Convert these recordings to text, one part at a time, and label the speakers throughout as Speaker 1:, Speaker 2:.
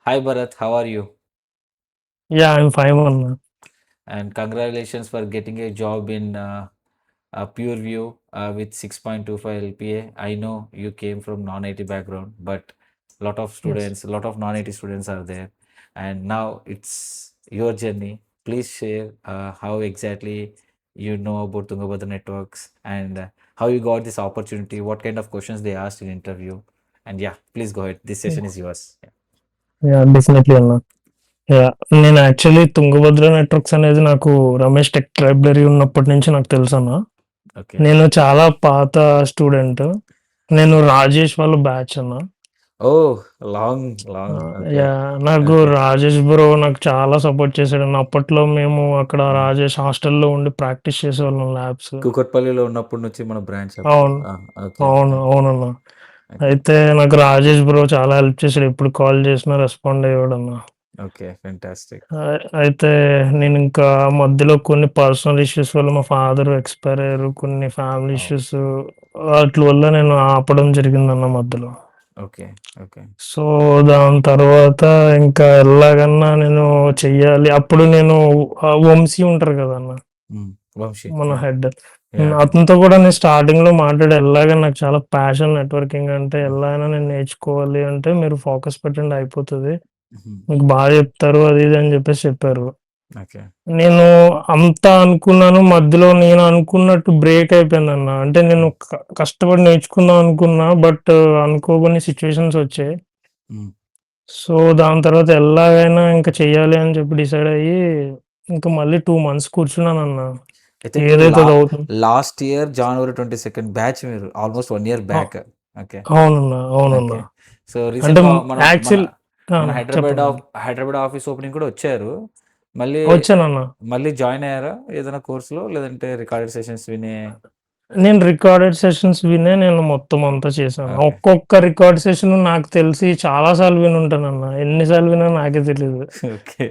Speaker 1: Hi Bharat, how are you?
Speaker 2: I'm fine one.
Speaker 1: And congratulations for getting a job in PureView with 6.25 LPA. I know you came from non-IT background, but
Speaker 2: Yes.
Speaker 1: a lot of non-IT students are there. And now it's your journey. Please share how exactly you know about Tungabhadra networks and how you got this opportunity, what kind of questions they asked in interview. And yeah, please go ahead. This session is yours. Yeah.
Speaker 2: Definitely అన్న. నేను actually Tungabhadra networks అనేది నాకు Ramesh tech library ఉన్నప్పటి నుంచి నాకు తెలుసన్న.
Speaker 1: Okay.
Speaker 2: నేను చాలా పాత స్టూడెంట్. నేను రాజేష్ వాళ్ళ బ్యాచ్ అన్న.
Speaker 1: Oh, long, long. Okay.
Speaker 2: నాకు
Speaker 1: Okay.
Speaker 2: రాజేష్ బ్రో నాకు చాలా సపోర్ట్ చేశాడన్న. అప్పట్లో మేము అక్కడ
Speaker 1: హ్మ్.
Speaker 2: రాజేష్ హాస్టల్‌లో ఉండి ప్రాక్టీస్ చేసేవాళ్ళం ల్యాబ్స్.
Speaker 1: కూకట్పల్లిలో ఉన్నప్పటి నుంచి మన బ్రాంచ్ అప్పుడు.
Speaker 2: అవును.
Speaker 1: ఆ! ఓకే.
Speaker 2: అవునన్న.
Speaker 1: ఓకే.
Speaker 2: అయితే నాకు రాజేష్ బ్రో చాలా హెల్ప్ చేశాడు. ఎప్పుడు కాల్ చేసినా రెస్పాండ్ అయ్యేవాడన్న.
Speaker 1: ఓకే. ఫెంటాస్టిక్.
Speaker 2: అయితే నేనింకా మధ్యలో కొన్ని పర్సనల్ ఇష్యూస్ వల్ల మా ఫాదర్ ఎక్స్‌పైర్ అయ్యారు. కొన్ని ఫ్యామిలీ
Speaker 1: ఓహ్!
Speaker 2: ఇష్యూస్ ఆట్లి వల్ల నేను ఆపడం జరిగిందన్న మధ్యలో.
Speaker 1: ఓకే. ఓకే.
Speaker 2: సో, దాని తర్వాత ఇంకా ఎలాగన్నా నేను చెయ్యాలి. అప్పుడు నేను వంశీ ఉంటారు కదన్న!
Speaker 1: హ్మ్. వంశీ.
Speaker 2: మన
Speaker 1: యాహ్!
Speaker 2: హెడ్.
Speaker 1: యాహ్!
Speaker 2: అతనితో కూడా నేను స్టార్టింగ్‌లో మాట్లాడా. ఎలాగైనా నాకు చాలా ప్యాషన్ నెట్వర్కింగ్ అంటే
Speaker 1: హ్మ్.
Speaker 2: ఎలాగైనా నేను నేర్చుకోవాలి అంటే మీరు ఫోకస్ పెట్టండి అయిపోతది.
Speaker 1: హ్మ్.
Speaker 2: మీకు బాగా చెప్తారు అది ఇది అని చెప్పేసి చెప్పారు.
Speaker 1: ఓకే.
Speaker 2: నేను అంతా అనుకున్నాను. మధ్యలో నేను అనుకున్నట్టు బ్రేక్ అయిపోయిందన్న. అంటే నేను
Speaker 1: హ్మ్.
Speaker 2: కష్టపడి నేర్చుకుందాం అనుకున్నా. బట్ అనుకోని సిట్యుయేషన్స్ వచ్చాయి.
Speaker 1: హ్మ్.
Speaker 2: సో, దాని తర్వాత ఎలాగైనా ఇంక చెయ్యాలి అని చెప్పి డిసైడ్ అయ్యి, ఇంక మళ్ళీ 2 మంత్స్ కూర్చున్నానన్న.
Speaker 1: ఐ థింక్ మీరు
Speaker 2: ఏదైతే అది అవుతుంది.
Speaker 1: లాస్ట్ ఇయర్ జనవరి 22 బ్యాచ్ మీరు. ఆల్‌మోస్ట్ 1 ఇయర్
Speaker 2: అ
Speaker 1: బ్యాక్. ఓకే.
Speaker 2: అవునన్నా. అవునన్నా.
Speaker 1: ఓకే. సో,
Speaker 2: అంటే
Speaker 1: రీసెంట్‌గా మనం మన
Speaker 2: యాక్చువల్
Speaker 1: మన
Speaker 2: అన్న
Speaker 1: హైదరాబాద్
Speaker 2: చెప్పండన్న.
Speaker 1: హైదరాబాద్ ఆఫీస్ ఓపెనింగ్ కూడా వచ్చారు. మళ్ళీ
Speaker 2: వచ్చానన్న.
Speaker 1: మళ్ళీ జాయిన్ అయ్యారా? ఏదైనా కోర్స్‌లో లేదంటే రికార్డెడ్ సెషన్స్ విని
Speaker 2: నేను రికార్డెడ్ సెషన్స్ వినే నేను మొత్తం అంతా చేశాను.
Speaker 1: ఓకే.
Speaker 2: ఒక్కొక్క రికార్డ్ సెషన్ నాకు తెలిసి చాలా సార్లు వినుంటానన్న. ఎన్ని సార్లు విన్నానో నాకే తెలీదు.
Speaker 1: ఓకే.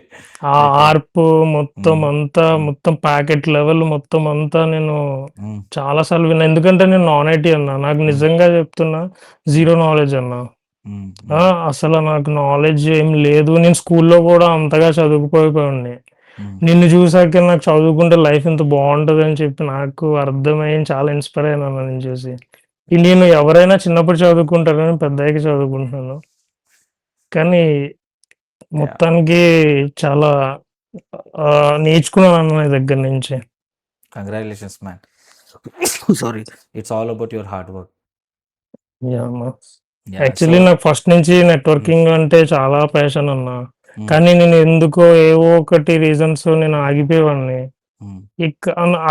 Speaker 2: ఆ
Speaker 1: ఓకే.
Speaker 2: ఆర్ప్ మొత్తం
Speaker 1: హ్మ్.
Speaker 2: అంతా,
Speaker 1: హ్మ్.
Speaker 2: మొత్తం ప్యాకెట్ లెవెల్ మొత్తం అంతా నేను
Speaker 1: హ్మ్.
Speaker 2: చాలా సార్లు విన్నా. ఎందుకంటే నేను నాన్ ఐటీ అన్నా. నాకు
Speaker 1: హ్మ్.
Speaker 2: నిజంగా చెప్తున్నా
Speaker 1: హ్మ్.
Speaker 2: జీరో నాలెడ్జ్ అన్నా.
Speaker 1: హ్మ్.
Speaker 2: ఆ!
Speaker 1: హ్మ్.
Speaker 2: అసల నాకు నాలెడ్జ్ ఏం లేదు. నేను స్కూల్లో గూడా అంతగా చదువుకోకపోయేవాడిని.
Speaker 1: హ్మ్.
Speaker 2: నిన్ను చూసాకే నాకు చదువుకుంటే లైఫ్ ఇంత బావుంటదని చెప్పి నాకు అర్థమయ్యి చాలా ఇన్‌స్పైర్ అయ్యానన్న నిన్ను చూసి. నేను ఎవరైనా చిన్నప్పుడు చదువుకుంటారు గానీ పెద్దయ్యాక చదువుకుంటున్నాను. కానీ
Speaker 1: యాహ్!
Speaker 2: మొత్తానికి చాలా నేర్చుకున్నానన్న నీ దగ్గర నుంచి.
Speaker 1: Congratulations man. Sorry. It's all about your hard work.
Speaker 2: Yeah! అన్న.
Speaker 1: యాహ్! సో
Speaker 2: యాక్చువల్లీ నాకు ఫస్ట్ నుంచి
Speaker 1: హ్మ్.
Speaker 2: నెట్వర్కింగ్ అంటే చాలా ప్యాషన్ అన్న.
Speaker 1: హ్మ్.
Speaker 2: కానీ నేను ఎందుకో ఏవో ఒకటి రీజన్స్ నేను ఆగిపోయేవాడిని.
Speaker 1: హ్మ్.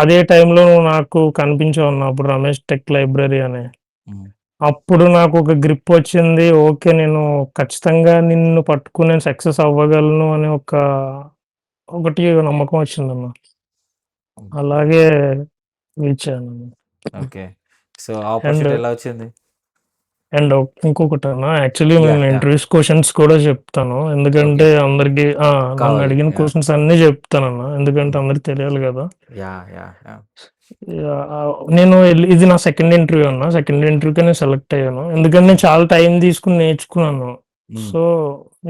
Speaker 2: అదే టైంలో నాకు కనిపించావన్న అప్పుడు రమేష్ టెక్ లైబ్రరీ అని.
Speaker 1: హ్మ్.
Speaker 2: అప్పుడు నాకొక గ్రిప్పొచ్చింది. ఓకే. నేను ఖచ్చితంగా నిన్ను పట్టుకొని నేను సక్సెస్ అవ్వగలను అనే ఒకటి నమ్మకం వచ్చిందన్న.
Speaker 1: హ్మ్.
Speaker 2: అలాగే రీచ్ అయ్యానన్న.
Speaker 1: ఓకే. సో,
Speaker 2: అండ్
Speaker 1: ఆపర్చునిటీ ఎలా వచ్చింది?
Speaker 2: అండ్ ఇంకొకటన్నా యాక్చువల్లీ నేను
Speaker 1: యాహ్! యాహ్!
Speaker 2: ఇంటర్వ్యూస్ క్వెషన్స్ కూడా చెప్తాను.
Speaker 1: ఓకే.
Speaker 2: ఎందుకంటే అందరికి
Speaker 1: కావాలి.
Speaker 2: నన్నడిగిన
Speaker 1: యాహ్!
Speaker 2: క్వెషన్స్ అన్నీ చెప్తానన్న. ఎందుకంటే
Speaker 1: హ్మ్.
Speaker 2: అందరికి తెలియాలి గదా!
Speaker 1: యాహ్! యాహ్! యాహ్!
Speaker 2: నేను ఇది నా సెకండ్ ఇంటర్వ్యూ అన్న. సెకండ్ ఇంటర్వ్యూకే నేను సెలెక్ట్ అయ్యాను. ఎందుకంటే నేను
Speaker 1: హ్మ్.
Speaker 2: చాలా టైం తీసుకొని నేర్చుకున్నాను.
Speaker 1: హ్మ్.
Speaker 2: సో,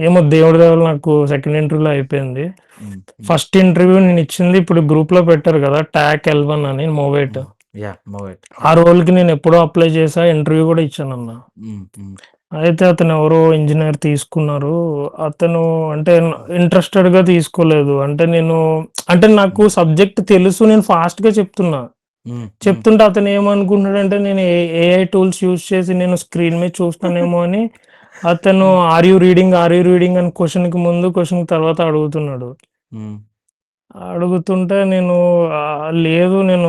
Speaker 2: ఏమో దేవుడి దయ వల్ల నాకు సెకండ్ ఇంటర్వ్యూలో అయిపోయింది.
Speaker 1: హ్మ్. హ్మ్.
Speaker 2: ఫస్ట్ ఇంటర్వ్యూ నేనిచ్చింది ఇప్పుడు గ్రూప్‌లో పెట్టారు గదా! టాక్ ఎల్1 అని మోవేట్.
Speaker 1: హ్మ్. యాహ్! Move it.
Speaker 2: ఆ
Speaker 1: యాహ్!
Speaker 2: రోల్‌కి నేనెప్పుడో అప్లై చేశా. ఇంటర్వ్యూ గూడా ఇచ్చానన్న.
Speaker 1: హ్మ్. హ్మ్.
Speaker 2: అయితే అతనెవరో ఇంజినీర్ తీసుకున్నారు. అతను అంటే ఇంట్రెస్టెడ్‌గా తీసుకోలేదు. అంటే నాకు
Speaker 1: హ్మ్.
Speaker 2: సబ్జెక్ట్ తెలుసు. నేను ఫాస్ట్‌గా చెప్తున్నా.
Speaker 1: హ్మ్. హ్మ్.
Speaker 2: చెప్తుంటే అతనేమనుకుంటున్నాడంటే నేను ఏఐ టూల్స్ యూజ్ చేసి నేను స్క్రీన్ మీద చూస్తున్నానేమో అని అతను ఆర్ యూ రీడింగ్ అని క్వెషన్‌కి ముందు, క్వెషన్‌కి తర్వాత అడుగుతున్నాడు.
Speaker 1: హ్మ్.
Speaker 2: అడుగుతుంటే నేను లేదు నేను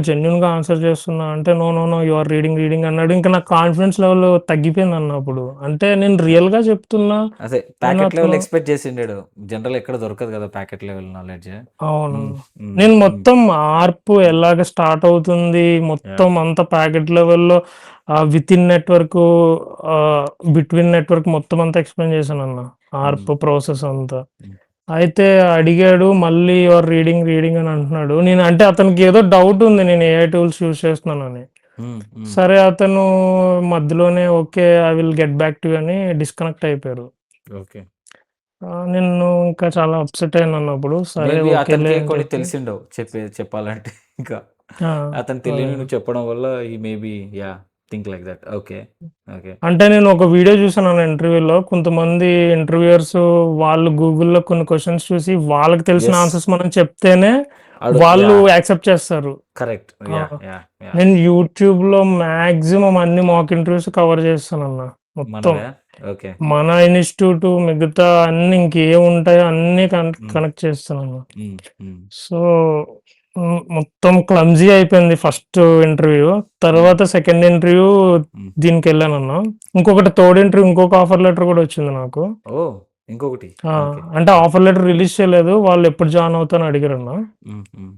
Speaker 2: జెన్యూన్‌గా ఆన్సర్ చేస్తున్నా అంటే, no, no, no you are reading అన్నాడు. ఇంకా నాకు కాన్ఫిడెన్స్ లెవెల్ తగ్గిపోయిందన్న అప్పుడు. అంటే నేను రియల్‌గా చెప్తున్నా.
Speaker 1: అదే
Speaker 2: కానీ
Speaker 1: ప్యాకెట్ లెవెల్
Speaker 2: అతను
Speaker 1: ఎక్స్‌పెక్ట్ జేసిండాడు. జనరల్‌గా ఎక్కడ దొరకదు గదా! Packet level knowledge.
Speaker 2: అవును.
Speaker 1: హ్మ్. హ్మ్.
Speaker 2: నేను
Speaker 1: హ్మ్.
Speaker 2: మొత్తం ఆర్ప్
Speaker 1: హ్మ్.
Speaker 2: ఎలాగ స్టార్ట్ అవుతుంది, మొత్తం
Speaker 1: యాహ్!
Speaker 2: అంతా ప్యాకెట్ లెవెల్‌లో వితిన్ నెట్వర్కు బిట్వీన్ నెట్వర్క్ మొత్తం అంతా ఎక్స్‌ప్లెయిన్ చేశానన్న.
Speaker 1: హ్మ్.
Speaker 2: ఆర్ప్ ప్రాసెస్ అంతా.
Speaker 1: హ్మ్.
Speaker 2: అయితే అడిగాడు మళ్ళీ యూ ఆర్ రీడింగ్ అని అంటున్నాడు. నేను అంటే అతనికి ఏదో డౌట్ ఉంది నేను ఏఐ టూల్స్ యూజ్ చేస్తున్నానని.
Speaker 1: హ్మ్. హ్మ్.
Speaker 2: సరే అతను మధ్యలోనే okay. I will get back to you అని డిస్కనెక్ట్ అయిపోయారు.
Speaker 1: ఓకే.
Speaker 2: నేను ఇంకా చాలా అప్సెట్ అయినానప్పుడు. సరే
Speaker 1: మేబీ
Speaker 2: ఓకేలే
Speaker 1: అతనికే
Speaker 2: అని
Speaker 1: కొన్ని
Speaker 2: చెప్పి
Speaker 1: తెలిసిండవు చెప్పాలంటే ఇంకా.
Speaker 2: ఆ!
Speaker 1: అతను
Speaker 2: ఆ!
Speaker 1: తెలియనివి నువ్వు చెప్పడం వల్ల he maybe yeah! Think like that. Okay. Okay.
Speaker 2: అంటే నేను ఒక వీడియో చూసానన్న ఇంటర్వ్యూలో. కొంతమంది ఇంటర్వ్యూయర్స్ వాళ్ళు గూగుల్‌లో కొన్ని క్వెషన్స్ చూసి వాళ్ళకి తెలిసిన
Speaker 1: యెస్.
Speaker 2: ఆన్సర్స్ మనం చెప్తేనే వాళ్ళు
Speaker 1: యాహ్!
Speaker 2: యాక్సెప్ట్ చేస్తారు.
Speaker 1: కరెక్ట్.
Speaker 2: ఆ!
Speaker 1: యాహ్! యాహ్! యాహ్!
Speaker 2: నేను యూట్యూబ్‌లో మాక్సిమం అన్ని మాక్ ఇంటర్వ్యూస్ కవర్ చేస్తానన్న మొత్తం.
Speaker 1: మనవా? ఓకే.
Speaker 2: మన ఇన్‌స్టిట్యూట్ మిగతా అన్నీ ఇంకేముంటాయో అన్నీ
Speaker 1: హ్మ్.
Speaker 2: కనెక్ట్ చేస్తానన్న.
Speaker 1: హ్మ్. హ్మ్.
Speaker 2: సో, మొత్తం క్లమ్జీ అయిపోయింది ఫస్ట్ ఇంటర్వ్యూ.
Speaker 1: హ్మ్.
Speaker 2: తర్వాత సెకండ్ ఇంటర్వ్యూ
Speaker 1: హ్మ్.
Speaker 2: దీనికెళ్ళానన్న. ఇంకొకటి థర్డ్ ఇంటర్వ్యూ ఇంకొక ఆఫర్ లెటర్ కూడా వచ్చింది నాకు.
Speaker 1: ఓహ్! ఇంకొకటి.
Speaker 2: ఆ!
Speaker 1: ఓకే.
Speaker 2: అంటే
Speaker 1: హ్మ్.
Speaker 2: ఆఫర్ లెటర్ రిలీజ్ చేయలేదు. వాళ్ళు ఎప్పుడు జాయిన్ అవుతావు అని అడిగారన్న.
Speaker 1: హ్మ్. హ్మ్.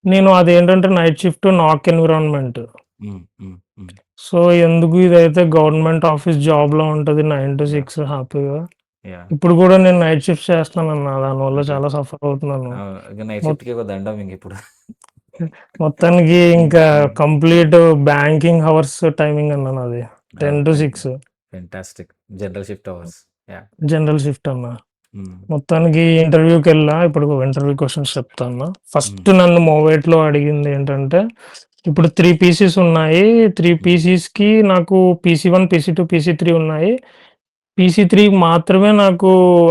Speaker 2: నేను అదేంటంటే నైట్ షిఫ్ట్ నాక్ ఎన్విరాన్మెంట్.
Speaker 1: హ్మ్. హ్మ్. హ్మ్.
Speaker 2: సో, ఎందుకు ఇదైతే గవర్నమెంట్ ఆఫీస్ జాబ్‌లా ఉంటది
Speaker 1: యాహ్!
Speaker 2: 9-6 హ్యాపీగా.
Speaker 1: యాహ్!
Speaker 2: ఇప్పుడు కూడా నేను నైట్ షిఫ్ట్ చేస్తున్నానన్న. దానివల్ల
Speaker 1: ఓకే.
Speaker 2: చాలా సఫర్ అవుతున్నాను.
Speaker 1: అవును. ఇక నైట్
Speaker 2: మొ
Speaker 1: షిఫ్ట్‌కి ఒక దండం ఇంకిప్పుడు.
Speaker 2: మొత్తానికి
Speaker 1: హ్మ్.
Speaker 2: ఇంకా
Speaker 1: హ్మ్.
Speaker 2: కంప్లీట్ బ్యాంకింగ్ హవర్స్ టైమింగ్ అన్న నాది.
Speaker 1: Okay.
Speaker 2: 10-6
Speaker 1: fantastic. General shift hours. Yeah!
Speaker 2: General shift అన్న.
Speaker 1: హ్మ్.
Speaker 2: మొత్తానికి ఇంటర్వ్యూకెళ్ళా. ఇప్పుడు ఇంటర్వ్యూ క్వెషన్స్ చెప్తా అన్న.
Speaker 1: హ్మ్.
Speaker 2: ఫస్ట్ నన్ను మోవేట్‌లో అడిగిందేంటంటే, ఇప్పుడు 3 పీసీస్ ఉన్నాయి. 3
Speaker 1: హ్మ్.
Speaker 2: పీసీస్‌కి నాకు పీసీ1, పీసీ2, పీసీ3 ఉన్నాయి. పీసీ3 మాత్రమే నాకు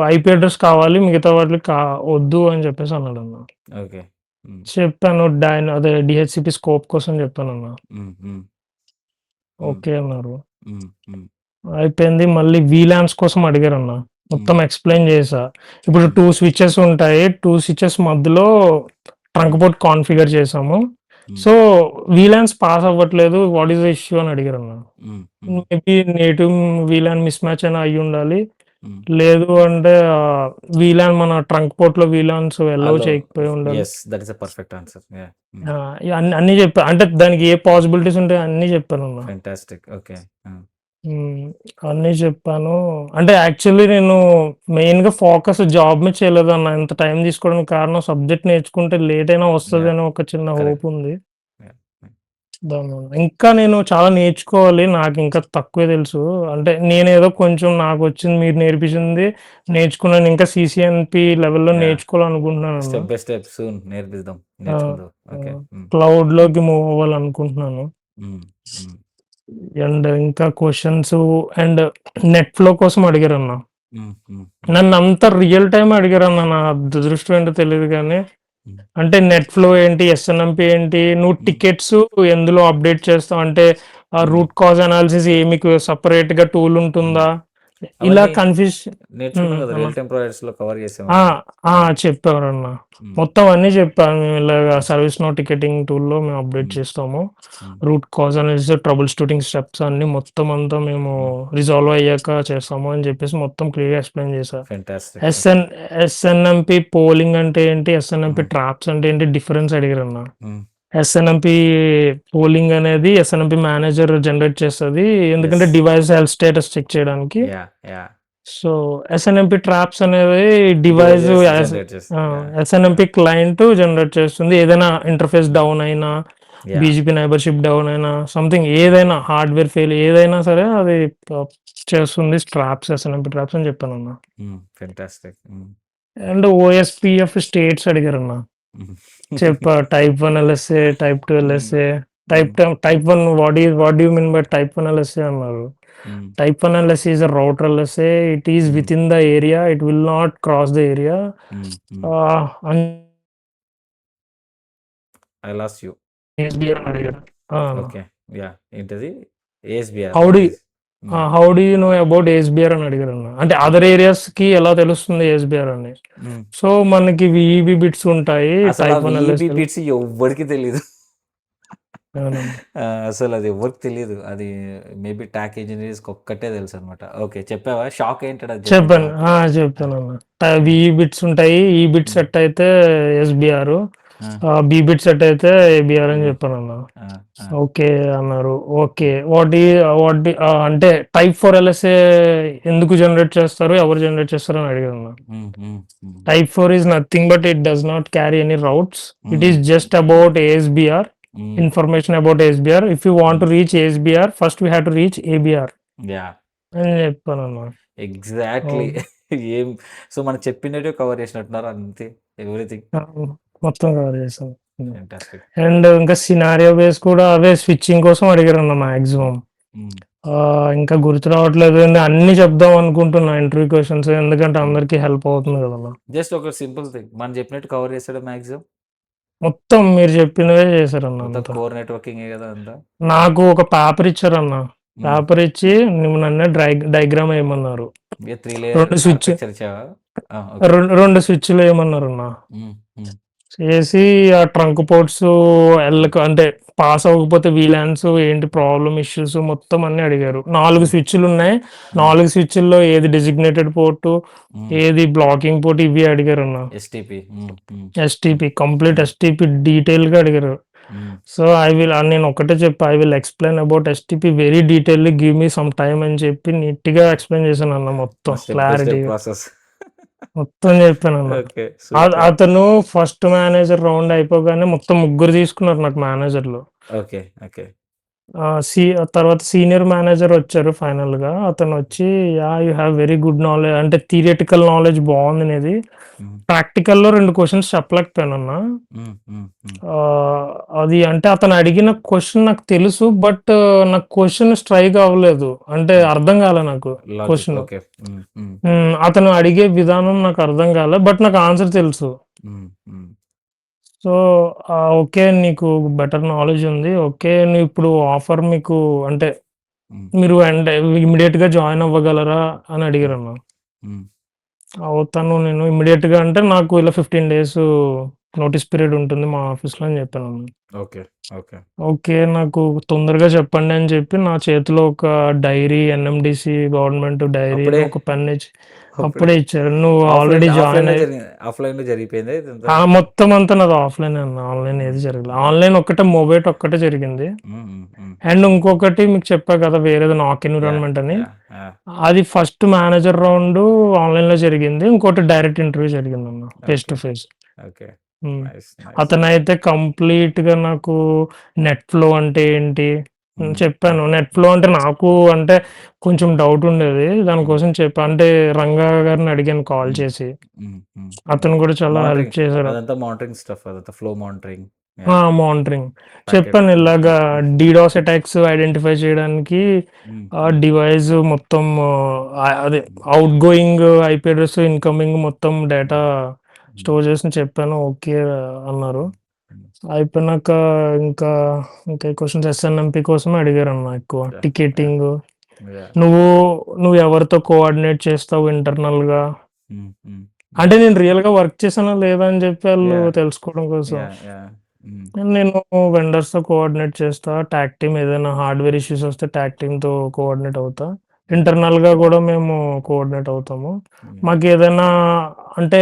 Speaker 2: ఐపీ అడ్రెస్ కావాలి. మిగతా వాటికి వద్దు అని చెప్పేసి అన్నాడన్న.
Speaker 1: ఓకే. హ్మ్.
Speaker 2: చెప్పాను. అదే డీహెచ్‌సిపీ స్కోప్ కోసం చెప్పానన్న.
Speaker 1: హ్మ్. హ్మ్. హ్మ్.
Speaker 2: ఓకే అన్నారు.
Speaker 1: హ్మ్. హ్మ్.
Speaker 2: అయిపోయింది. మళ్ళీ వీలాన్స్ కోసం అడిగారన్న. మొత్తం
Speaker 1: హ్మ్.
Speaker 2: ఎక్స్‌ప్లెయిన్ చేశా. ఇప్పుడు
Speaker 1: హ్మ్.
Speaker 2: 2 స్విచెస్ ఉంటాయి. 2 స్విచెస్ మధ్యలో ట్రంక్
Speaker 1: హ్మ్.
Speaker 2: పోర్ట్ కాన్ఫిగర్ చేసాము.
Speaker 1: హ్మ్.
Speaker 2: సో, వీలాన్స్ పాస్ అవ్వట్లేదు. వాట్ ఈస్ ద ఇష్యూ అని అడిగారన్న.
Speaker 1: హ్మ్. హ్మ్.
Speaker 2: Maybe native VLAN miss match అయినా అయ్యుండాలి.
Speaker 1: హ్మ్.
Speaker 2: లేదు అంటే వీలాన్ మన ట్రంక్ పోర్ట్‌లో వీలాన్స్ ఎలౌ
Speaker 1: అలో
Speaker 2: చేయకపోయి ఉండాలి.
Speaker 1: Yes. That is a perfect answer. Yeah! హ్మ్.
Speaker 2: ఇగ అన్నీ చెప్పా. అంటే దానికి ఏ పాసిబిలిటీస్ ఉంటాయో అన్నీ చెప్పానన్న.
Speaker 1: ఫెంటాస్టిక్. ఓకే. ఆ!
Speaker 2: హ్మ్. అన్నీ చెప్పాను. అంటే యాక్చువల్లీ నేను మెయిన్‌గా ఫోకస్ జాబ్ మీద చేయలేదన్న. ఇంత టైం తీసుకోవడానికి కారణం సబ్జెక్ట్ నేర్చుకుంటే లేట్ అయినా
Speaker 1: యాహ్!
Speaker 2: వస్తదని ఒక చిన్న హోప్
Speaker 1: కరెక్ట్.
Speaker 2: ఉంది.
Speaker 1: యాహ్! హ్మ్.
Speaker 2: దానివల్ల. ఇంకా నేను చాలా నేర్చుకోవాలి. నాకింకా తక్కువే తెలుసు. అంటే నేనేదో కొంచెం నాకొచ్చింది మీరు నేర్పించింది నేర్చుకున్నాను. ఇంకా సీసీఎన్‌పీ లెవెల్‌లో
Speaker 1: యాహ్!
Speaker 2: నేర్చుకోవాలనుకుంటున్నానన్న.
Speaker 1: స్టెప్ బై స్టెప్ సూన్ నేర్పిద్దాం.
Speaker 2: ఆ!
Speaker 1: నేర్చుకుందువు.
Speaker 2: ఆ!
Speaker 1: ఓకే. హ్మ్.
Speaker 2: క్లౌడ్‌లోకి మూవ్ అవ్వాలనుకుంటున్నాను.
Speaker 1: హ్మ్. హ్మ్.
Speaker 2: అండ్ ఇంకా క్వెషన్స్ అండ్ నెట్ ఫ్లో కోసం అడిగారన్న.
Speaker 1: హ్మ్. హ్మ్. హ్మ్.
Speaker 2: నన్నంత రియల్ టైమ్ అడిగారన్న. నా దురదృష్టం ఏంటో తెలీదు గానీ,
Speaker 1: హ్మ్.
Speaker 2: అంటే నెట్ ఫ్లో ఏంటి? ఎస్ఎన్ఎంపీ ఏంటి? నువ్వు
Speaker 1: హ్మ్.
Speaker 2: టికెట్స్ ఎందులో అప్డేట్ చేస్తావు? అంటే
Speaker 1: హ్మ్.
Speaker 2: రూట్ కాజ్ అనాలిసిస్ మీకు సెపరేట్‌గా టూల్
Speaker 1: హ్మ్.
Speaker 2: ఉంటుందా? ఇలా
Speaker 1: అవన్నీ
Speaker 2: కన్‌ఫ్యూజ్
Speaker 1: నేర్చుకున్నాం గదా!
Speaker 2: అన్న.
Speaker 1: రియల్ టైమ్ ప్రాజెక్ట్స్‌లో కవర్ చేసాం
Speaker 2: ఆ!
Speaker 1: అవి.
Speaker 2: ఆ!
Speaker 1: హ్మ్.
Speaker 2: చెప్పారన్న.
Speaker 1: హ్మ్.
Speaker 2: మొత్తం అన్నీ చెప్పాను. మేము ఇలాగ
Speaker 1: హ్మ్.
Speaker 2: సర్వీస్ నో టికెటింగ్ టూల్‌లో మేము అప్డేట్
Speaker 1: హ్మ్.
Speaker 2: చేస్తాము.
Speaker 1: హ్మ్.
Speaker 2: Root cause analysis, trouble shooting steps అన్నీ మొత్తం అంతా మేము
Speaker 1: హ్మ్.
Speaker 2: రిజాల్వ్ అయ్యాక చేస్తాము అని చెప్పేసి మొత్తం క్లియర్‌గా ఎక్స్‌ప్లెయిన్ చేశా.
Speaker 1: Fantastic. Okay.
Speaker 2: SN SNMP polling అంటే ఏంటి? SNMP
Speaker 1: hmm.
Speaker 2: ట్రాప్స్ అంటే ఏంటి? డిఫరెన్స్ అడిగారన్న.
Speaker 1: హ్మ్.
Speaker 2: ఎస్ఎన్ఎంపీ పోలింగ్ అనేది ఎస్ఎన్ఎంపీ మేనేజర్ జనరేట్ చేస్తది. ఎందుకంటే
Speaker 1: yes.
Speaker 2: Device health status check చేయడానికి.
Speaker 1: Yeah! Yeah!
Speaker 2: So, SNMP traps అనేది డివైస్
Speaker 1: డివైజెస్ జనరేట్ చేస్తది. Yeah! Yeah!
Speaker 2: SNMP client generate చేస్తుంది. ఏదైనా ఇంటర్ఫేస్
Speaker 1: హ్మ్.
Speaker 2: డౌన్ అయినా,
Speaker 1: యాహ్!
Speaker 2: బీజీపీ నైబర్‌షిప్ డౌన్ అయినా, సంథింగ్
Speaker 1: హ్మ్.
Speaker 2: ఏదైనా హార్డ్‌వేర్ ఫెయిల్ ఏదైనా సరే అది ప చేస్తుంది ట్రాప్స్ ఎస్ఎన్ఎంపీ ట్రాప్స్ అని చెప్పానన్న.
Speaker 1: Hmm. Fantastic. Hmm.
Speaker 2: And OSPF states అడిగారన్న.
Speaker 1: హ్మ్.
Speaker 2: చెప్పా టైప్ 1 ఎల్ఎస్ఏ, టైప్ 2
Speaker 1: హ్మ్.
Speaker 2: ఎల్ఎస్ఏ,
Speaker 1: హ్మ్.
Speaker 2: Type 1 what do you mean by type 1 LSA అన్నారు.
Speaker 1: హ్మ్.
Speaker 2: Type 1 LSA is a router LSA. It is
Speaker 1: హ్మ్.
Speaker 2: within the area. It will not cross the area.
Speaker 1: Hmm. Hmm.
Speaker 2: And
Speaker 1: I lost you.
Speaker 2: ASBR అని అడిగారు.
Speaker 1: Okay. Yeah! ఏంటది? ASBR
Speaker 2: how do
Speaker 1: what is hmm.
Speaker 2: How do you know about ASBR అని అడిగారన్న. అంటే other ఏరియాస్‌కి ఎలా తెలుస్తుంది ఏఎస్బీఆర్ అని.
Speaker 1: హ్మ్.
Speaker 2: సో, మనకి విఈబీ బిట్స్ ఉంటాయి.
Speaker 1: అసలా
Speaker 2: టైప్ 1
Speaker 1: వీఈబీ
Speaker 2: ఎల్ఎస్ఏలో.
Speaker 1: బిట్స్ ఎవ్వడికి తెలీదు.
Speaker 2: అవునండి.
Speaker 1: అసలది ఎవ్వరికీ తెలీదు. అది మేబీ టాక్ ఇంజినీర్స్‌కి ఒక్కటే తెలుసనమాట. ఓకే. చెప్పావా? షాక్ ఏంటాడు అది
Speaker 2: చెప్పాను.
Speaker 1: చెప్తుంటే? ఆ!
Speaker 2: చెప్తానన్న.
Speaker 1: హ్మ్.
Speaker 2: విఈ బిట్స్ ఉంటాయి. ఈ బిట్
Speaker 1: హ్మ్.
Speaker 2: సెట్ అయితే ఎస్బీఆర్.
Speaker 1: ఆ!
Speaker 2: బి బిట్ సెట్ అయితే ఏబీఆర్ అని
Speaker 1: ఏబీ
Speaker 2: చెప్పానన్న.
Speaker 1: ఆ! ఆ!
Speaker 2: ఓకే అన్నారు. ఓకే.
Speaker 1: హ్మ్.
Speaker 2: అంటే టైప్ 4 ఎల్ఎస్ఏ ఎందుకు జనరేట్ చేస్తారు? ఎవరు జనరేట్ చేస్తారు అని అడిగాను.
Speaker 1: హ్మ్. హ్మ్. Hmm.
Speaker 2: Type 4 is nothing but it does not carry any routes. It
Speaker 1: hmm.
Speaker 2: Is just about ASBR.
Speaker 1: Hmm.
Speaker 2: Information about ASBR. If you want
Speaker 1: hmm.
Speaker 2: To reach ASBR first we have to reach ABR
Speaker 1: yeah!
Speaker 2: అని చెప్పానన్నమాట.
Speaker 1: Exactly.
Speaker 2: అవును.
Speaker 1: ఏం so, మనకు చెప్పినట్టే cover చేసినట్టున్నారు అంతే. Everything.
Speaker 2: ఆ! మొత్తం కవర్ చేశాను.
Speaker 1: ఫెంటాస్టిక్.
Speaker 2: అండ్ ఇంకా సినారియో బేస్ కూడా అవే స్విచ్చింగ్ కోసం అడిగారన్న
Speaker 1: హ్మ్.
Speaker 2: మాక్సిమం.
Speaker 1: హ్మ్.
Speaker 2: ఇంకా గుర్తు రావట్లేదు. అన్నీ చెప్దాం అనుకుంటున్నా ఇంటర్వ్యూ క్వెషన్స్ ఎందుకంటే
Speaker 1: హ్మ్.
Speaker 2: అందరికీ హెల్ప్ అవుతుంది కదన్నా.
Speaker 1: జస్ట్ ఒక సింపుల్ థింగ్. మనం చెప్పినట్టు కవర్ చేసాడా మాక్సిమం?
Speaker 2: మొత్తం మీరు చెప్పినవే చేశారన్న
Speaker 1: మొత్తం
Speaker 2: అంతా.
Speaker 1: కోర్ నెట్వర్కింగే గదా అంతా?
Speaker 2: నాకు ఒక పేపర్ ఇచ్చారన్న.
Speaker 1: హ్మ్.
Speaker 2: పేపర్ ఇచ్చి నువ్వు నన్నే డయాగ్రామ్ ఏయమన్నారు.
Speaker 1: ఏ 3 లేయర్
Speaker 2: 2 స్విచ్
Speaker 1: ఆర్కిటెక్చర్ ఇచ్చావా? ఆ! ఓకే.
Speaker 2: 2 స్విచ్‌లు ఏయమన్నారన్న.
Speaker 1: హ్మ్. హ్మ్.
Speaker 2: చేసి ఆ ట్రంక్ పోర్ట్స్
Speaker 1: హ్మ్.
Speaker 2: అంటే పాస్ అవ్వకపోతే వీలాన్స్ ఏంటి ప్రాబ్లమ్ ఇష్యూస్ మొత్తం అన్నీ అడిగారు. 4
Speaker 1: హ్మ్.
Speaker 2: స్విచ్‌లున్నాయి.
Speaker 1: హ్మ్.
Speaker 2: 4 స్విచ్‌ల్లో ఏది డెసిగ్నేటెడ్ పోర్టు,
Speaker 1: హ్మ్.
Speaker 2: ఏది బ్లాకింగ్ పోర్ట్ ఇవి అడిగారన్న.
Speaker 1: ఎస్‌టిపి. హ్మ్. హ్మ్. హ్మ్.
Speaker 2: ఎస్‌టిపి కంప్లీట్
Speaker 1: హ్మ్.
Speaker 2: ఎస్‌టిపి డీటెయిల్‌గా అడిగారు.
Speaker 1: హ్మ్.
Speaker 2: సో, నేను ఒక్కటే చెప్పా. I will explain about STP very detailly give me some time అని చెప్పి నీట్‌గా ఎక్స్‌ప్లెయిన్ చేశానన్న మొత్తం
Speaker 1: స్టెప్ బై స్టెప్
Speaker 2: క్లారిటీగా.
Speaker 1: ప్రాసెస్.
Speaker 2: మొత్తం చెప్పానన్న.
Speaker 1: ఓకే. సూపర్.
Speaker 2: అతను ఫస్ట్ మేనేజర్ రౌండ్ అయిపోగానే మొత్తం ముగ్గురు తీసుకున్నారు నాకు మేనేజర్‌లు.
Speaker 1: ఓకే. ఓకే.
Speaker 2: తర్వాత సీనియర్ మేనేజర్ వచ్చారు ఫైనల్‌గా. అతనొచ్చి you have very good knowledge అంటే థియరిటికల్ నాలెడ్జ్ బావుంది నీది.
Speaker 1: హ్మ్.
Speaker 2: ప్రాక్టికల్‌లో 2 క్వెషన్స్ చెప్పలేకపోయానన్నా.
Speaker 1: హ్మ్. హ్మ్. హ్మ్.
Speaker 2: అది అంటే అతను అడిగిన క్వెషన్ నాకు తెలుసు. బట్ నాకు క్వెషన్ స్ట్రైక్ అవ్వలేదు. అంటే
Speaker 1: హ్మ్.
Speaker 2: అర్థం కాలే నాకు
Speaker 1: లాజిక్.
Speaker 2: క్వెషను.
Speaker 1: ఓకే. హ్మ్. హ్మ్.
Speaker 2: అతను అడిగే విధానం నాకు అర్థం కాలే. బట్ నాకు ఆన్సర్ తెలుసు.
Speaker 1: హ్మ్. హ్మ్.
Speaker 2: So, okay. నీకు బెటర్ నాలెడ్జ్ ఉంది. ఓకే. ఇప్పుడు ఆఫర్ మీకు అంటే
Speaker 1: హ్మ్.
Speaker 2: మీరు ఇమ్మీడియేట్‌గా జాయిన్ అవ్వగలరా అని
Speaker 1: హ్మ్.
Speaker 2: అడిగారన్న.
Speaker 1: హ్మ్.
Speaker 2: అవుతాను నేను ఇమ్మీడియేట్‌గా అంటే నాకు ఇలా 15 డేస్ నోటీస్ పీరియడ్ ఉంటుంది మా ఆఫీస్‌లో అని చెప్పానన్న.
Speaker 1: ఓకే. ఓకే.
Speaker 2: ఓకే. నాకు తొందరగా చెప్పండి అని చెప్పి నా చేతిలో ఒక డైరీ ఎన్ఎండీసీ గవర్నమెంట్ డైరీ
Speaker 1: అప్పుడే
Speaker 2: ఒక పెన్ ఇచ్చి
Speaker 1: అప్పుడే
Speaker 2: అప్పుడే ఇచ్చారు. నువ్వు ఆల్రెడీ జాయిన్
Speaker 1: ఆఫ్‌లైన్‌లో
Speaker 2: అయ్యి
Speaker 1: జరిగింది. ఆఫ్‌లైన్‌లో జరిగిపోయిందా ఇదంతా?
Speaker 2: మొత్తం అంతా నాది ఆఫ్‌లైనే అన్న. ఆన్‌లైన్
Speaker 1: హ్మ్.
Speaker 2: ఏది జరగలే.
Speaker 1: హ్మ్.
Speaker 2: ఆన్‌లైన్ ఒక్కటే మొబైట్ ఒక్కటే జరిగింది.
Speaker 1: హ్మ్. హ్మ్. హ్మ్.
Speaker 2: అండ్ ఇంకొకటి మీకు చెప్పా కదా! వేరేది నాక్
Speaker 1: యాహ్!
Speaker 2: ఎన్విరాన్మెంట్ అని.
Speaker 1: యాహ్! యాహ్!
Speaker 2: అది ఫస్ట్ మేనేజర్ రౌండు ఆన్‌లైన్‌లో జరిగింది. ఇంకోటి డైరెక్ట్ ఇంటర్వ్యూ జరిగిందన్న. Face
Speaker 1: okay.
Speaker 2: To face.
Speaker 1: Okay.
Speaker 2: హ్మ్.
Speaker 1: నైస్. నైస్.
Speaker 2: అతనైతే కంప్లీట్‌గా నాకు నెట్ ఫ్లో అంటే ఏంటి
Speaker 1: హ్మ్. హ్మ్.
Speaker 2: చెప్పాను. నెట్ ఫ్లో అంటే నాకు అంటే కొంచెం డౌట్ ఉండేది.
Speaker 1: హ్మ్.
Speaker 2: దానికోసం చెప్పా. అంటే రంగా గారిని అడిగాను కాల్
Speaker 1: హ్మ్.
Speaker 2: చేసి.
Speaker 1: హ్మ్. హ్మ్. హ్మ్.
Speaker 2: అతను కూడా చాలా హెల్ప్
Speaker 1: మానిటరింగ్
Speaker 2: చేశారు.
Speaker 1: అదంతా మానిటరింగ్ స్టఫ్ అదంతా ఫ్లో మానిటరింగ్.
Speaker 2: ఆ!
Speaker 1: యాహ్!
Speaker 2: మానిటరింగ్.
Speaker 1: ప్యాకెట్.
Speaker 2: చెప్పాను
Speaker 1: హ్మ్.
Speaker 2: ఇలాగా
Speaker 1: హ్మ్.
Speaker 2: డీడాస్ అటాక్స్ ఐడెంటిఫై చేయడానికి
Speaker 1: హ్మ్. హ్మ్.
Speaker 2: డివైస్ మొత్తం అదే
Speaker 1: హ్మ్.
Speaker 2: Out going IP address, incoming మొత్తం డేటా
Speaker 1: హ్మ్. హ్మ్.
Speaker 2: స్టోర్ చేసి చెప్పాను. ఓకే అన్నారు.
Speaker 1: హ్మ్. హ్మ్.
Speaker 2: అయిపోయినాక ఇంకా, ఇంకా క్వెషన్స్ ఎస్ఎన్ఎంపీ కోసమే అడిగారన్న ఎక్కువ.
Speaker 1: యాహ్! యాహ్!
Speaker 2: Ticketing
Speaker 1: yeah!
Speaker 2: నువ్వు నువ్వు ఎవరితో కోఆర్డినేట్ చేస్తావు ఇంటర్నల్‌గా?
Speaker 1: హ్మ్. హ్మ్.
Speaker 2: అంటే
Speaker 1: హ్మ్.
Speaker 2: నేను రియల్‌గా వర్క్ చేశానా లేదా అని చెప్పి ఆళ్ళు
Speaker 1: యాహ్!
Speaker 2: తెలుసుకోవడం కోసం.
Speaker 1: యాహ్! యాహ్! హ్మ్.
Speaker 2: నేను వెండర్స్‌తో కోఆర్డినేట్ చేస్తా. టాగ్ టీమ్ ఏదైనా హార్డ్‌వేర్ ఇష్యూస్ వస్తే టాగ్ టీమ్‌తో కోఆర్డినేట్ అవుతా.
Speaker 1: హ్మ్.
Speaker 2: ఇంటర్నల్‌గా గూడా మేము కోఆర్డినేట్ అవుతాము.
Speaker 1: యాహ్!
Speaker 2: మాకేదైనా అంటే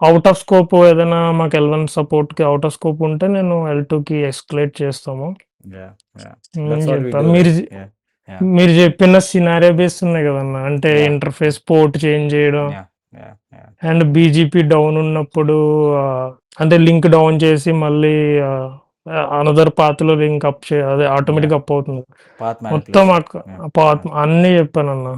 Speaker 2: ఔట్ ఆఫ్ స్కోప్ ఏదైనా మాకు ఎల్1 సపోర్ట్‌కి ఔట్ ఆఫ్ స్కోప్ ఉంటే నేను ఎల్2కి ఎస్కలేట్ చేస్తాము.
Speaker 1: యాహ్! యాహ్!
Speaker 2: అని
Speaker 1: దట్స్ వాట్ వి
Speaker 2: చెప్పా.
Speaker 1: Do right. యాహ్! యాహ్!
Speaker 2: మీరు చెప్పిన సినారియో బేస్ ఉన్నాయి గదన్నా! అంటే
Speaker 1: యాహ్!
Speaker 2: ఇంటర్ఫేస్ పోర్ట్ చేంజ్ చేయడం.
Speaker 1: Yeah! Yeah! Yeah!
Speaker 2: And BGP down ఉన్నప్పుడు అంటే లింక్ డౌన్ చేసి మళ్ళీ ఆహ్, అనదర్ పాత్‌లో లింక్ అప్ అదే
Speaker 1: యాహ్!
Speaker 2: ఆటోమేటిక్‌గా అప్ అవుతుంది.
Speaker 1: పాత్
Speaker 2: మొత్తం
Speaker 1: మానిప్యులేషన్. యాహ్! యాహ్!
Speaker 2: అన్నీ చెప్పానన్న.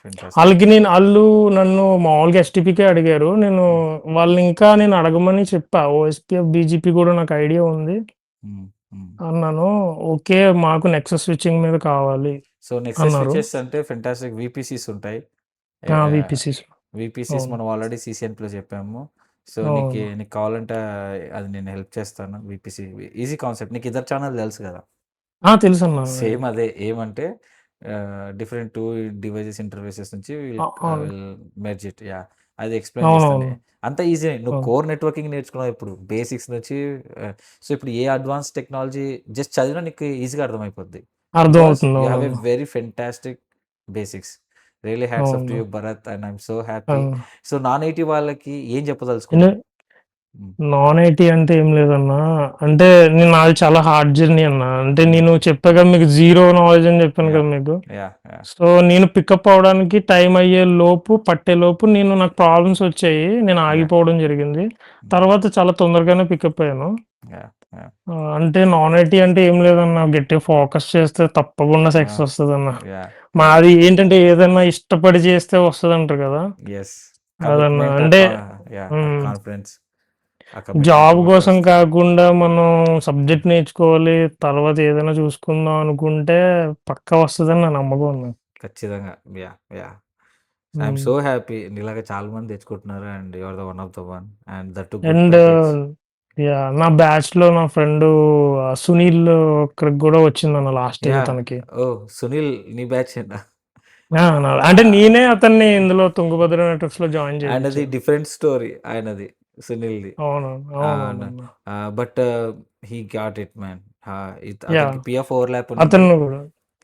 Speaker 1: ఫెంటాస్టిక్.
Speaker 2: ఆళ్ళు నన్ను మామూలుగా ఎస్‌టిపికే అడిగారు.
Speaker 1: హ్మ్.
Speaker 2: వాళ్ళనింకా నేను అడగమని చెప్పా. ఓఎస్‌పీఎఫ్, బీజీపీ గూడా నాకు ఐడియా ఉంది
Speaker 1: హ్మ్. హ్మ్.
Speaker 2: అన్నాను. ఓకే. మాకు నెక్సస్ స్విచింగ్ మీద కావాలి
Speaker 1: సో, నెక్సస్
Speaker 2: అన్నారు.
Speaker 1: స్విచెస్ అంటే ఫెంటాస్టిక్ వీపీసీస్ ఉంటాయి.
Speaker 2: వీపీసీస్.
Speaker 1: వీపీసీస్
Speaker 2: అవును.
Speaker 1: మనం ఆల్రెడీ సీసీఎన్‌పిలో చెప్పాము. సో,
Speaker 2: అవును.
Speaker 1: నీకు కావాలంటే అది నేను హెల్ప్ చేస్తాను. VPC easy concept. నీకు ఇద్దరు ఛానెల్ తెలుసు కదా!
Speaker 2: తెలుసన్న.
Speaker 1: సేమ్ అదే. ఏమంటే డిఫరెంట్ 2 డివైసెస్ ఇంటర్ఫేసెస్ నుంచి
Speaker 2: అవును.
Speaker 1: Will merge it. యాహ్! అది ఎక్స్‌ప్లెయిన్ చేస్తాను.
Speaker 2: అవునవును.
Speaker 1: అంత ఈజీయే. నువ్వు
Speaker 2: అవును.
Speaker 1: కోర్ నెట్వర్కింగ్ నేర్చుకున్నావు ఇప్పుడు. బేసిక్స్ నుంచి సో, ఇప్పుడు ఏ అడ్వాన్స్ టెక్నాలజీ జస్ట్ చదివినా నీకు ఈజీగా అర్థమైపోద్ది. బికాజ్
Speaker 2: అర్థమవుతుంది.
Speaker 1: యూ హావ్ ఎ
Speaker 2: అవునవును.
Speaker 1: Very fantastic basics. Really hats off to
Speaker 2: అవును.
Speaker 1: You Bharat and I am so happy.
Speaker 2: అవును.
Speaker 1: సో, నాన్ ఐటీ వాళ్ళకి ఏం
Speaker 2: ఎందు
Speaker 1: చెప్పదలుచుకున్నావు? హ్మ్.
Speaker 2: నాన్ ఐటీ అంటే ఏం లేదన్నా. అంటే నాది చాలా హార్డ్ జర్నీ అన్న. అంటే
Speaker 1: హ్మ్.
Speaker 2: నేను చెప్పా కదా మీకు జీరో నాలెడ్జ్ అని చెప్పాను
Speaker 1: యాహ్!
Speaker 2: కదా మీకు.
Speaker 1: యాహ్! యాహ్!
Speaker 2: సో, నేను పికప్ అవ్వడానికి టైం అయ్యే లోపు, పట్టే లోపు నాకు ప్రాబ్లమ్స్ వచ్చాయి. నేను
Speaker 1: యాహ్!
Speaker 2: ఆగిపోవడం జరిగింది.
Speaker 1: యాహ్!
Speaker 2: తర్వాత చాలా తొందరగానే పికప్ అయ్యాను.
Speaker 1: యాహ్! యాహ్!
Speaker 2: అంటే నాన్ ఐటీ అంటే ఏం లేదన్న. గట్టిగా ఫోకస్ చేస్తే తప్పకుండా
Speaker 1: ఆ!
Speaker 2: సక్సెస్ వస్తదన్న.
Speaker 1: యాహ్! యాహ్!
Speaker 2: మాది ఏంటంటే ఏదన్నా ఇష్టపడి చేస్తే వస్తదంటారు కదా!
Speaker 1: యెస్.
Speaker 2: అదన్నా.
Speaker 1: కమిట్మెంట్,
Speaker 2: అంటే
Speaker 1: అండ్
Speaker 2: హ్మ్.
Speaker 1: కాన్ఫిడెన్స్, ఆ కమిట్మెంట్
Speaker 2: జాబ్
Speaker 1: బట్టి
Speaker 2: కోసం
Speaker 1: వస్తుంది.
Speaker 2: కాకుండా మనం సబ్జెక్ట్ నేర్చుకోవాలి, తర్వాత ఏదైనా చూసుకుందాం అనుకుంటే పక్కా వస్తదని నా నమ్మకం ఉంది.
Speaker 1: ఖచ్చితంగా. Yeah! Yeah! I'm
Speaker 2: hmm.
Speaker 1: So happy. నీలాగా చాలా మంది తెచ్చుకుంటున్నారు and you are the one of the one and that too good
Speaker 2: and
Speaker 1: package.
Speaker 2: Yeah! నా బ్యాచ్‌లో నా ఫ్రెండు సునీల్ ఇక్కడికి గూడా వచ్చిందన్న లాస్ట్ ఇయర్
Speaker 1: యాహ్!
Speaker 2: తనకి.
Speaker 1: ఓహ్! సునీల్ నీ బ్యాచేనా?
Speaker 2: అంటే
Speaker 1: ఆహ్,
Speaker 2: నేనే అతన్ని ఇందులో తుంగభద్ర నెట్వర్క్స్‌లో జాయిన్
Speaker 1: ఆయనది
Speaker 2: చేపిచ్చా.
Speaker 1: డిఫరెంట్ స్టోరీ ఆయనది. సునీల్‌ది.
Speaker 2: అవును.
Speaker 1: అవును.
Speaker 2: అవునవునన్న.
Speaker 1: But he got it man.
Speaker 2: Yeah!
Speaker 1: అతనికి పీఎఫ్ ఓవర్‌లాప్ ఉండింది.
Speaker 2: అతను గూడా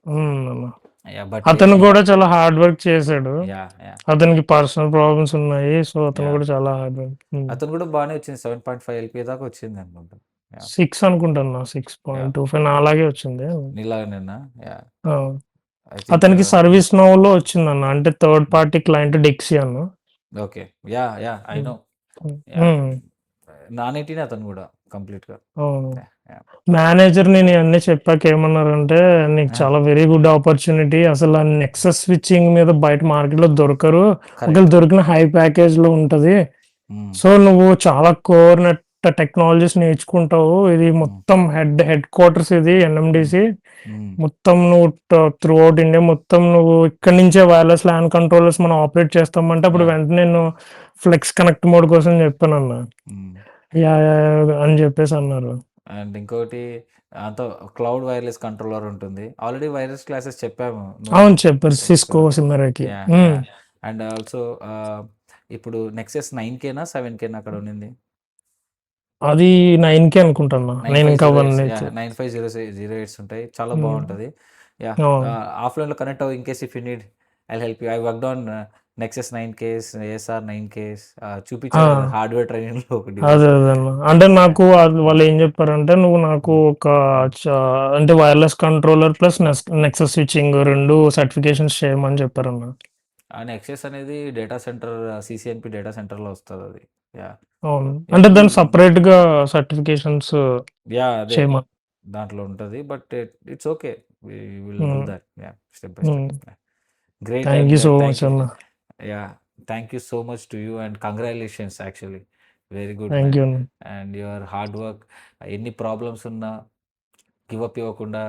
Speaker 2: అన్న.
Speaker 1: యాహ్! బట్
Speaker 2: అతను గూడా చాలా హార్డ్ వర్క్ చేశాడు.
Speaker 1: యాహ్! యాహ్!
Speaker 2: అతనికి పర్సనల్ ప్రాబ్లమ్స్ ఉన్నాయి. సో, అతను
Speaker 1: యాహ్!
Speaker 2: గూడా చాలా హార్డ్ వర్క్.
Speaker 1: అతను కూడా బానే వచ్చింది. 7.5 ఎల్‌పీఏ దాకా వచ్చిందనుకుంటా. యాహ్!
Speaker 2: 6 అనుకుంటున్నా.
Speaker 1: యాహ్!
Speaker 2: 6.25 నాలాగే వచ్చింది.
Speaker 1: నీలాగానేనా? యాహ్!
Speaker 2: ఆ!
Speaker 1: ఐ థింక్
Speaker 2: అతనికి సర్వీస్ నౌలో వచ్చిందన్న. అంటే third party client Dexian.
Speaker 1: Okay. Yeah! Yeah! I
Speaker 2: hmm.
Speaker 1: No.
Speaker 2: Hmm.
Speaker 1: Yeah!
Speaker 2: Hmm.
Speaker 1: Non ఐటీనే అతను గూడా కంప్లీట్‌గా.
Speaker 2: అవును.
Speaker 1: యాహ్! యాహ్!
Speaker 2: మేనేజర్ నేను ఇయన్నీ చెప్పాక ఏమన్నారంటే, "నీకు
Speaker 1: ఆ!
Speaker 2: చాలా వెరీ గుడ్ ఆపర్చునిటీ. అసలు ఆ నెక్సస్ స్విచ్చింగ్ మీద బయట మార్కెట్‌లో దొరకరు. ఒకవేళ
Speaker 1: కరెక్ట్.
Speaker 2: దొరికిన హై ప్యాకేజ్‌లో ఉంటది.
Speaker 1: హ్మ్.
Speaker 2: సో, నువ్వు చాలా కోర్ నెట్ టెక్నాలజీస్ నేర్చుకుంటావు. ఇది
Speaker 1: హ్మ్.
Speaker 2: మొత్తం హెడ్ క్వార్టర్స్ ఇది
Speaker 1: హ్మ్.
Speaker 2: ఎన్ఎండీసీ.
Speaker 1: హ్మ్.
Speaker 2: మొత్తం నువ్వు త్రూ ఔట్ ఇండియా మొత్తం నువ్వు ఇక్కడి నుంచే వైర్లెస్ ల్యాన్ కంట్రోలర్స్ మనం ఆపరేట్ చేస్తామంటే అప్పుడు
Speaker 1: యాహ్!
Speaker 2: వెంటనే నేను ఫ్లెక్స్ కనెక్ట్ మోడ్ కోసం చెప్పానన్న.
Speaker 1: హ్మ్.
Speaker 2: యాహ్! యాహ్! అని చెప్పేసి అన్నారు.
Speaker 1: అండ్ ఇంకోటి అంతా క్లౌడ్ వైర్‌లెస్ కంట్రోలర్ ఉంటుంది. ఆల్రెడీ వైర్లెస్ క్లాసెస్ చెప్పాము. నువ్వు
Speaker 2: అవును చెప్పారు.
Speaker 1: తెలుసు
Speaker 2: సిస్కో,
Speaker 1: కదా!
Speaker 2: సిమెరాకి.
Speaker 1: యాహ్!
Speaker 2: హ్మ్.
Speaker 1: యాహ్! అండ్ ఆల్సో ఇప్పుడు నెక్సస్ 9కేనా? 7కేనా అక్కడ ఉండింది?
Speaker 2: అది 9కే అనుకుంటున్నా. నేను ఇంకా
Speaker 1: 9508
Speaker 2: అవన్నీ
Speaker 1: యాహ్! 9508 ఉంటాయి. చాలా
Speaker 2: హ్మ్.
Speaker 1: బావుంటది. యాహ్!
Speaker 2: అవును.
Speaker 1: ఆఫ్‌లైన్‌లో కనెక్ట్ అవ్వు in case if you need I'll help you. I worked on Nexus 9 case, ASR 9 case
Speaker 2: ఆ!
Speaker 1: చూపించాను కదా! హార్డ్‌వేర్ ట్రైనింగ్‌లో ఒక
Speaker 2: అదే
Speaker 1: డివైస్.
Speaker 2: అదే అన్న. అంటే
Speaker 1: యాహ్!
Speaker 2: నాకు వాళ్ళేం చెప్పారంటే, "నువ్వు నాకు
Speaker 1: హ్మ్.
Speaker 2: ఒక
Speaker 1: హ్మ్.
Speaker 2: చ అంటే wireless controller plus Nexus switching 2 certifications చేయమని" చెప్పారన్న.
Speaker 1: ఆ నెక్సస్ అనేది డేటా సెంటర్ సీసీఎన్‌పీ డేటా సెంటర్‌లో వస్తదది. యాహ్!
Speaker 2: అవును.
Speaker 1: యాహ్!
Speaker 2: అంటే
Speaker 1: యూ
Speaker 2: దానికి సెపరేట్‌గా సర్టిఫికేషన్స్
Speaker 1: యాహ్! అదే
Speaker 2: చేయమని.
Speaker 1: దాంట్లో ఉంటది. But it's okay. We will do
Speaker 2: hmm.
Speaker 1: That. Yeah! Step by step.
Speaker 2: Hmm.
Speaker 1: Great
Speaker 2: thank
Speaker 1: and
Speaker 2: you so
Speaker 1: thank
Speaker 2: much
Speaker 1: you.
Speaker 2: అన్న.
Speaker 1: Yeah! Thank you so much to you and congratulations actually. Very good
Speaker 2: thank
Speaker 1: man.
Speaker 2: You అన్న.
Speaker 1: And your hard work ఎన్ని ప్రాబ్లమ్స్ ఉన్నా give up ఇవ్వకుండా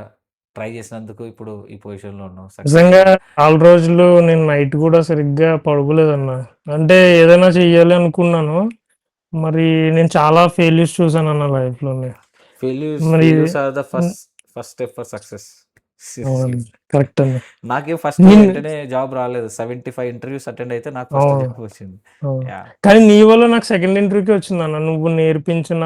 Speaker 1: try చేసినందుకు ఇప్పుడు ఈ పొజిషన్‌లో ఉన్నావు.
Speaker 2: నిజంగా
Speaker 1: సక్సెస్‌ఫుల్.
Speaker 2: చాలా రోజులు నేను నైట్ కూడా సరిగ్గా పడుకోలేదన్న. అంటే ఏదైనా చెయ్యాలి అనుకున్నాను. మరి నేను చాలా ఫెయిల్యూర్స్ చూసానన్న లైఫ్‌లోని. మరి
Speaker 1: ఫెయిల్యూర్స్ ఆర్ ద
Speaker 2: హ్మ్.
Speaker 1: First step for success. Seriously.
Speaker 2: అవునండి. కరెక్ట్ అండి.
Speaker 1: నాకేం ఫస్ట్
Speaker 2: నేను
Speaker 1: వెంటనే జాబ్ రాలేదు. 75 ఇంటర్వ్యూస్ అటెండ్ అయితే నాకు ఫస్ట్
Speaker 2: అవును.
Speaker 1: జాబ్ వచ్చింది.
Speaker 2: అవును.
Speaker 1: యాహ్!
Speaker 2: కానీ నీ వల్ల నాకు సెకండ్ ఇంటర్వ్యూకే వచ్చిందన్న. నువ్వు నేర్పించిన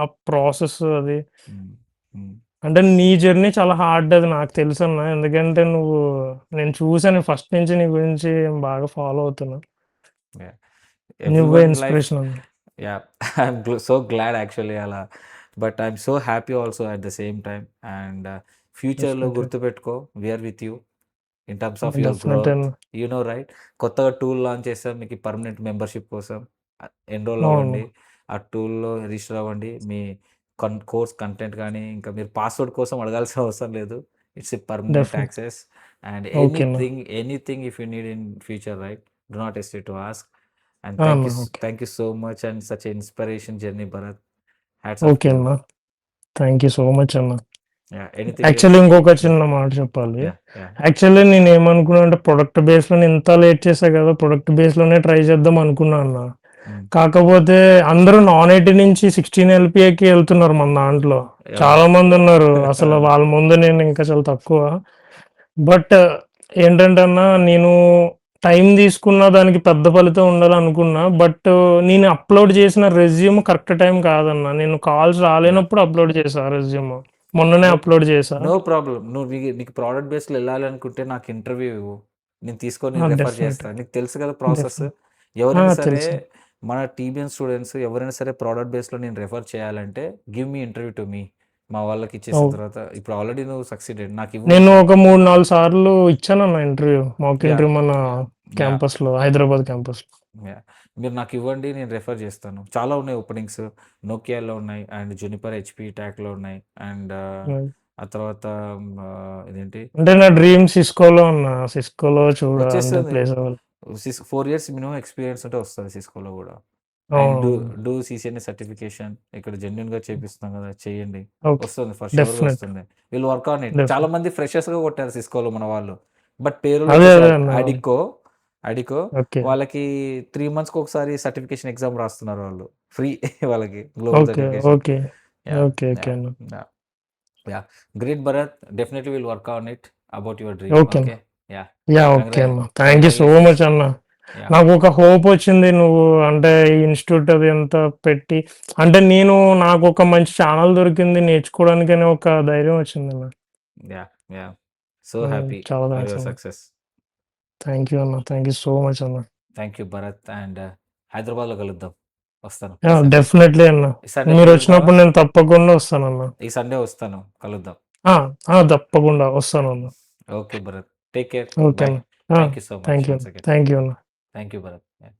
Speaker 2: ఆ ప్రాసెస్ అది.
Speaker 1: హ్మ్. హ్మ్.
Speaker 2: అంటే నీ జర్నీ చాలా హార్డ్ అది నాకు తెలుసన్న. ఎందుకంటే నేను చూసాను ఫస్ట్ నుంచి నీ గురించి బాగా ఫాలో అవుతున్నా.
Speaker 1: యాహ్!
Speaker 2: నువ్వే
Speaker 1: ఎవ్రీవన్ లైఫ్
Speaker 2: ఇన్‌స్పిరేషన్ అన్న.
Speaker 1: Yeah! I'm so glad actually అలా. But I'm so happy also at the same time. And ఫ్యూచర్‌లో
Speaker 2: డెఫినెట్‌లీ.
Speaker 1: గుర్తుపెట్టుకో we are with you. In terms of your
Speaker 2: definitely
Speaker 1: growth.
Speaker 2: అన్న.
Speaker 1: Right? కొత్తగా tool launch చేసాం. మీకు permanent membership కోసం enrol
Speaker 2: అవును.
Speaker 1: అవ్వండి. ఆ టూల్‌లో రిజిస్టర్ అవ్వండి. మీ కోర్స్ కంటెంట్ గానీ, ఇంకా మీరు పాస్వర్డ్ కోసం అడగాల్సిన అవసరం లేదు. It's a permanent
Speaker 2: definite
Speaker 1: access. And
Speaker 2: okay అన్న.
Speaker 1: Anything if you need in future right? Do not hesitate to ask. And
Speaker 2: ah! అన్న. Okay.
Speaker 1: Thank you so much and such a inspiration journey Bharat. Hats off to
Speaker 2: okay
Speaker 1: you.
Speaker 2: అన్న. Thank you so much అన్న.
Speaker 1: Yeah! Anything
Speaker 2: actually
Speaker 1: else?
Speaker 2: ఇంకొక
Speaker 1: yeah!
Speaker 2: చిన్న మాట చెప్పాలి.
Speaker 1: Yeah! Yeah!
Speaker 2: Actually నేనేమనుకున్నా అంటే product బేస్‌లోనే ఇంత లేట్ చేశా కదా! ప్రొడక్ట్ బేస్‌లోనే ట్రై చేద్దాం అనుకున్నా అన్న.
Speaker 1: హ్మ్.
Speaker 2: కాకపోతే అందరూ నాన్ ఐటీ నుంచి 16 ఎల్‌పీఏకి ఎళ్తున్నారు మన దాంట్లో.
Speaker 1: అవును.
Speaker 2: చాలా మందున్నారు. అసలు
Speaker 1: అవును.
Speaker 2: వాళ్ళ ముందు నేను ఇంకా చాలా తక్కువ. బట్ ఏంటంటే అన్న నేను టైం తీసుకున్న దానికి పెద్ద ఫలితం ఉండాలనుకున్నా. బట్ నేను అప్‌లోడ్ చేసిన రెజ్యూమ్ కరెక్ట్ టైం కాదన్న. నేను కాల్స్
Speaker 1: యాహ్!
Speaker 2: రాలేనప్పుడు అప్‌లోడ్ చేశా రెజ్యూమ్. మొన్ననే
Speaker 1: నో
Speaker 2: అప్‌లోడ్ చేశా.
Speaker 1: No problem. నువ్వు నీకు ప్రోడక్ట్ బేస్‌లో ఎళ్ళాలనుకుంటే నాకు ఇంటర్వ్యూ ఇవ్వు. నేను తీసుకొని
Speaker 2: ఆ!
Speaker 1: నేను రెఫర్
Speaker 2: డెఫినెట్.
Speaker 1: చేస్తా. నీకు తెలుసు కదా ప్రాసెస్.
Speaker 2: డెఫినెట్. ఆ!
Speaker 1: ఎవరైనా సరే
Speaker 2: తెలుసు.
Speaker 1: మన టీబీఎం స్టూడెంట్స్ ఎవరైనా సరే ప్రోడక్ట్ బేస్‌లో నేను రెఫర్ చేయాలంటే give me interview to me. మా వాళ్ళకి ఇచ్చేసిన
Speaker 2: ఓహ్!
Speaker 1: తర్వాత ఇప్పుడు ఆల్రెడీ నువ్వు సక్సీడెడ్. నాకివ్వు.
Speaker 2: నేను ఒక 3, 4 సార్లు ఇచ్చానన్న ఇంటర్వ్యూ. మాక్
Speaker 1: యాహ్!
Speaker 2: ఇంటర్వ్యూ మన
Speaker 1: యాహ్!
Speaker 2: క్యాంపస్‌లో హైదరాబాద్ క్యాంపస్‌లో.
Speaker 1: యాహ్! మీరు నాకివ్వండి. నేను రెఫర్ చేస్తాను. చాలా ఉన్నాయి ఓపెనింగ్స్. నోకియాలో ఉన్నాయి. అండ్ జునిపర్, హెచ్‌పీ, టాక్‌లో ఉన్నాయి. అండ్
Speaker 2: హ్మ్.
Speaker 1: ఆ తర్వాత ఇదేంటి
Speaker 2: అంటే నా
Speaker 1: ఆహ్,
Speaker 2: డ్రీమ్ సిస్కోలో అన్న. సిస్కోలో అంటే
Speaker 1: వచ్చేస్తుంది.
Speaker 2: ప్లేస్ అవ్వాలి.
Speaker 1: 4 ఇయర్స్ మినిమం ఎక్స్‌పీరియన్స్ ఉంటే వస్తది సిస్కోలో గూడా. And do CCNA certification. ఇక్కడ జెన్యూన్‌గా చేపిస్తున్నాం గదా! చేయండి.
Speaker 2: ఓకే.
Speaker 1: వస్తుంది. ఫర్ ష్యూర్‌గా
Speaker 2: డెఫినెట్.
Speaker 1: వస్తుంది. Will work on it. చాలా
Speaker 2: డెఫినెట్.
Speaker 1: మంది ఫ్రెషర్స్‌గా కొట్టారు సిస్కోలో మన వాళ్ళు. బట్ పేరోల్
Speaker 2: అదే
Speaker 1: వచ్చేసి
Speaker 2: అన్న.
Speaker 1: అడికో
Speaker 2: ఓకే.
Speaker 1: వాళ్ళకి 3 మంత్స్‌కి ఒకసారి సర్టిఫికేషన్ ఎగ్జామ్ రాస్తున్నారు వాళ్ళు. ఫ్రీ వాళ్ళకి global
Speaker 2: okay.
Speaker 1: Certification.
Speaker 2: Okay.
Speaker 1: Yeah!
Speaker 2: Okay. Okay
Speaker 1: yeah!
Speaker 2: అన్న.
Speaker 1: Yeah! Yeah! Great Bharat. Definitely will work on it about your dream.
Speaker 2: Okay అన్న.
Speaker 1: Okay. Yeah!
Speaker 2: Yeah! Okay
Speaker 1: congrats
Speaker 2: అన్న. Thank you so
Speaker 1: congratulations.
Speaker 2: Much అన్న.
Speaker 1: Yeah!
Speaker 2: నాకొక హోపొచ్చింది నువ్వు అంటే ఈ institute అది అంతా పెట్టి అంటే నేను నాకొక మంచి ఛానెల్ దొరికింది నేర్చుకోవడానికనే ఒక ధైర్యం వచ్చిందన్న.
Speaker 1: యాహ్! యాహ్! సో హ్యాపీ
Speaker 2: చాలా
Speaker 1: ఫర్
Speaker 2: థాంక్స్
Speaker 1: యువర్
Speaker 2: అన్న.
Speaker 1: సక్సెస్.
Speaker 2: థాంక్ యూ అన్న. థాంక్ యూ సో మచ్ అన్న.
Speaker 1: Thank you Bharat. అండ్ హైదరాబాద్‌లో కలుద్దాం. వస్తాను ఈ
Speaker 2: యాహ్!
Speaker 1: సండే.
Speaker 2: డెఫినెట్‌లీ అన్న.
Speaker 1: ఈ సండే ఫ్రీ ఉంటావా?
Speaker 2: మీరొచ్చినప్పుడు నేను తప్పకుండా వస్తానన్న.
Speaker 1: ఈ సండే వస్తాను. కలుద్దాం.
Speaker 2: ఆ! ఆ! తప్పకుండా వస్తానన్న.
Speaker 1: Okay Bharat. Take care.
Speaker 2: Okay
Speaker 1: bye.
Speaker 2: అన్న. Ah!
Speaker 1: Thank you so much
Speaker 2: thank you.
Speaker 1: Once again.
Speaker 2: Thank you అన్న.
Speaker 1: Thank you Bharat.
Speaker 2: బాయ్.